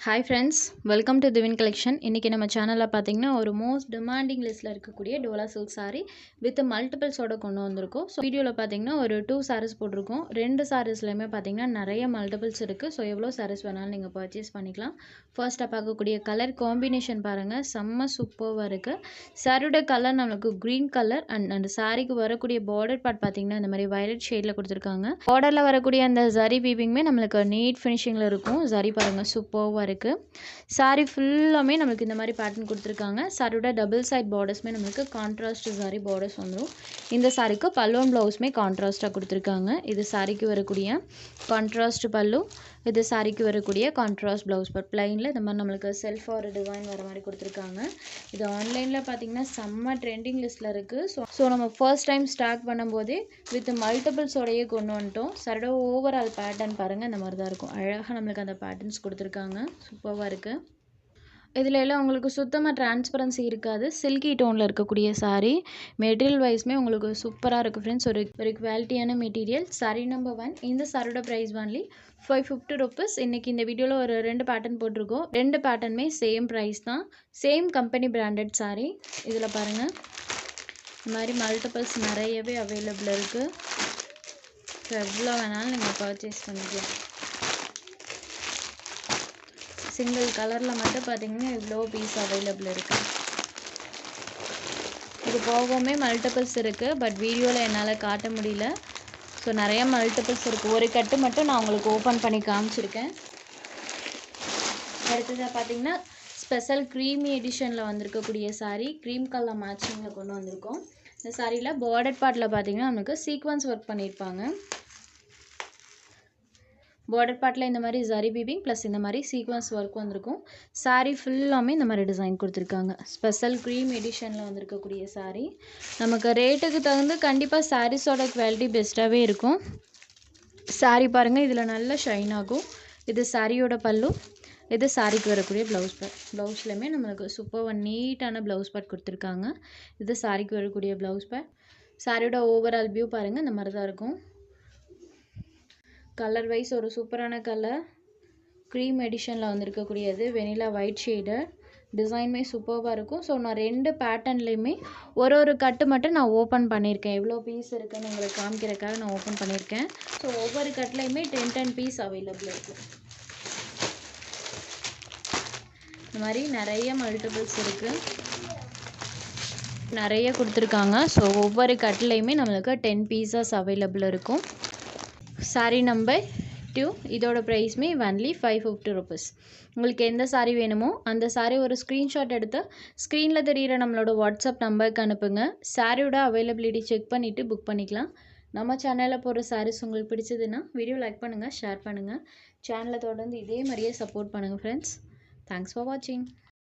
Hi friends, welcome to Divin Collection. இன்னைக்கு நம்ம சேனல்ல பாத்தீங்கன்னா ஒரு மோஸ்ட் டிமாண்டிங் லிஸ்ட்ல இருக்கக்கூடிய டோலா சில்க் saree வித் மல்டிபிள்ஸோட கொண்டு வந்திருக்கோம். ஸோ வீடியோல பாத்தீங்கன்னா ஒரு 2 sarees போட்டிருக்கோம். ரெண்டு sareesலயுமே பாத்தீங்கன்னா நிறைய மல்டிபிள்ஸ் இருக்கு. ஸோ எவ்வளோ sarees வேணாலும் நீங்க பர்ச்சேஸ் பண்ணிக்கலாம். ஃபர்ஸ்டா பார்க்கக்கூடிய கலர் காம்பினேஷன் பாருங்க, செம்ம சூப்பர்வா இருக்கு. சாரியோட கலர் நமக்கு கிரீன் கலர் அண்ட் அந்த சாரிக்கு வரக்கூடிய பார்டர் பார்ட் பாத்தீங்கன்னா இந்த மாதிரி வயலட் ஷேட்ல கொடுத்துருக்காங்க. பார்டர்ல வரக்கூடிய அந்த ஜரி வீவிங்மே நம்மளுக்கு நீட் ஃபினிஷிங்ல இருக்கும். ஜரி பாருங்க சூப்பர்வா இருக்கு. சாரி ஃபுல்லாமே நமக்கு இந்த மாதிரி பேட்டர்ன் கொடுத்துருக்காங்க. சாரியோட டபுள் சைட் பார்டர்ஸ்மே நமக்கு கான்ட்ராஸ்ட் சாரி பார்டர்ஸ் வந்துடும். இந்த சாரிக்கு பல்லுவன் ப்ளவுஸ்மே கான்ட்ராஸ்டாக கொடுத்துருக்காங்க. இது சாரிக்கு வரக்கூடிய கான்ட்ராஸ்ட் பல்லு, இது சாரிக்கு வரக்கூடிய கான்ட்ராஸ்ட் ப்ளவுஸ். பட் பிளைனில் இந்த மாதிரி நம்மளுக்கு செல்ஃப் ஒரு டிசைன் வர மாதிரி கொடுத்துருக்காங்க. இது ஆன்லைனில் பார்த்தீங்கன்னா செம்ம ட்ரெண்டிங் லிஸ்ட்டில் இருக்குது. ஸோ நம்ம ஃபர்ஸ்ட் டைம் ஸ்டார்ட் பண்ணும்போதே வித் மல்டிபிள்ஸோடையே கொண்டு வந்துட்டோம். சாரியோட ஓவரால் பேட்டர்ன் பாருங்கள் இந்த மாதிரி தான் இருக்கும். அழகாக நம்மளுக்கு அந்த பேட்டர்ன்ஸ் கொடுத்துருக்காங்க. சூப்பராக இருக்குது. இதில் எல்லாம் உங்களுக்கு சுத்தமாக டிரான்ஸ்பரன்சி இருக்காது. சில்கி டோனில் இருக்கக்கூடிய சாரீ மெட்டீரியல் வைஸ்மே உங்களுக்கு சூப்பராக இருக்குது ஃப்ரெண்ட்ஸ். ஒரு குவாலிட்டியான மெட்டீரியல். சாரீ நம்பர் 1. இந்த சாரியோட ப்ரைஸ் ஒன்லி 550 ருபீஸ். இன்றைக்கி இந்த வீடியோவில் ஒரு 2 பேட்டர்ன் போட்டிருக்கோம். 2 பேட்டர்னுமே சேம் ப்ரைஸ் தான். Same company branded sari. இதில் பாருங்கள் இந்த மாதிரி மல்டிபிள்ஸ் நிறையவே அவைலபிள் இருக்குது. ஸோ எவ்வளோ வேணாலும் நீங்கள் பர்ச்சேஸ் பண்ணிக்கலாம். சிங்கிள் கலரில் மட்டும் பார்த்தீங்கன்னா இவ்வளோ பீஸ் அவைலபிள் இருக்குது. இது போகவுமே மல்டிபிள்ஸ் இருக்குது. பட் வீடியோவில் என்னால் காட்ட முடியல. ஸோ நிறைய மல்டிபிள்ஸ் இருக்குது. ஒரு கட்டு மட்டும் நான் உங்களுக்கு ஓப்பன் பண்ணி காமிச்சிருக்கேன். அடுத்ததாக பார்த்தீங்கன்னா ஸ்பெஷல் க்ரீமி எடிஷனில் வந்திருக்கக்கூடிய சாரீ க்ரீம் கலர் மேட்சிங்கில் கொண்டு வந்திருக்கோம். இந்த சாரியில் பார்டர் பார்ட்டில் பார்த்தீங்கன்னா நமக்கு சீக்வன்ஸ் ஒர்க் பண்ணியிருப்பாங்க. பார்டர் பார்ட்டில் இந்த மாதிரி ஜரி வீவிங் ப்ளஸ் இந்த மாதிரி சீக்வன்ஸ் ஒர்க் வந்திருக்கும். சாரீ ஃபுல்லாமே இந்த மாதிரி டிசைன் கொடுத்துருக்காங்க. ஸ்பெஷல் க்ரீம் எடிஷனில் வந்திருக்கக்கூடிய சாரீ. நமக்கு ரேட்டுக்கு தகுந்து கண்டிப்பாக சாரீஸோட குவாலிட்டி பெஸ்ட்டாகவே இருக்கும். சாரீ பாருங்கள் இதில் நல்ல ஷைன் ஆகும். இது சாரியோட பல்லு, இது சாரிக்கு வரக்கூடிய ப்ளவுஸ் பார்ட். ப்ளவுஸ்லையுமே நம்மளுக்கு சூப்பர் நீட்டான ப்ளவுஸ் பார்ட் கொடுத்துருக்காங்க. இது சாரிக்கு வரக்கூடிய ப்ளவுஸ் பார்ட். சாரியோட ஓவரால் வியூ பாருங்கள் இந்த மாதிரி தான் இருக்கும். கலர் வைஸ் ஒரு சூப்பரான கலர் க்ரீம் எடிஷனில் வந்திருக்கக்கூடியது வெனிலா ஒயிட் ஷேடு. டிசைனுமே சூப்பராக இருக்கும். ஸோ நான் 2 பேட்டர்ன்லேயுமே ஒரு கட்டு மட்டும் நான் ஓப்பன் பண்ணியிருக்கேன். எவ்வளோ பீஸ் இருக்குன்னு உங்களுக்கு காமிக்கிறதுக்காக நான் ஓப்பன் பண்ணியிருக்கேன். ஸோ ஒவ்வொரு கட்லேயுமே 10 பீஸ் அவைலபிள் இருக்குது. இந்த மாதிரி நிறைய மல்டிபிள்ஸ் இருக்குது, நிறைய கொடுத்துருக்காங்க. ஸோ ஒவ்வொரு கட்லேயுமே நம்மளுக்கு 10 பீசஸ் அவைலபிள் இருக்கும். சாரீ நம்பர் 2. இதோட ப்ரைஸ்மே ஒன்லி 550 ருபீஸ். உங்களுக்கு எந்த சாரீ வேணுமோ அந்த சாரீ ஒரு ஸ்க்ரீன்ஷாட் எடுத்து ஸ்க்ரீனில் தெரிகிற நம்மளோட வாட்ஸ்அப் நம்பருக்கு அனுப்புங்க. சாரியோட அவைலபிலிட்டி செக் பண்ணிவிட்டு புக் பண்ணிக்கலாம். நம்ம சேனலில் போகிற சாரீஸ் உங்களுக்கு பிடிச்சதுன்னா வீடியோ லைக் பண்ணுங்கள், ஷேர் பண்ணுங்கள். சேனலை தொடர்ந்து இதே மாதிரியே சப்போர்ட் பண்ணுங்கள் ஃப்ரெண்ட்ஸ். தேங்க்ஸ் ஃபார் வாட்சிங்.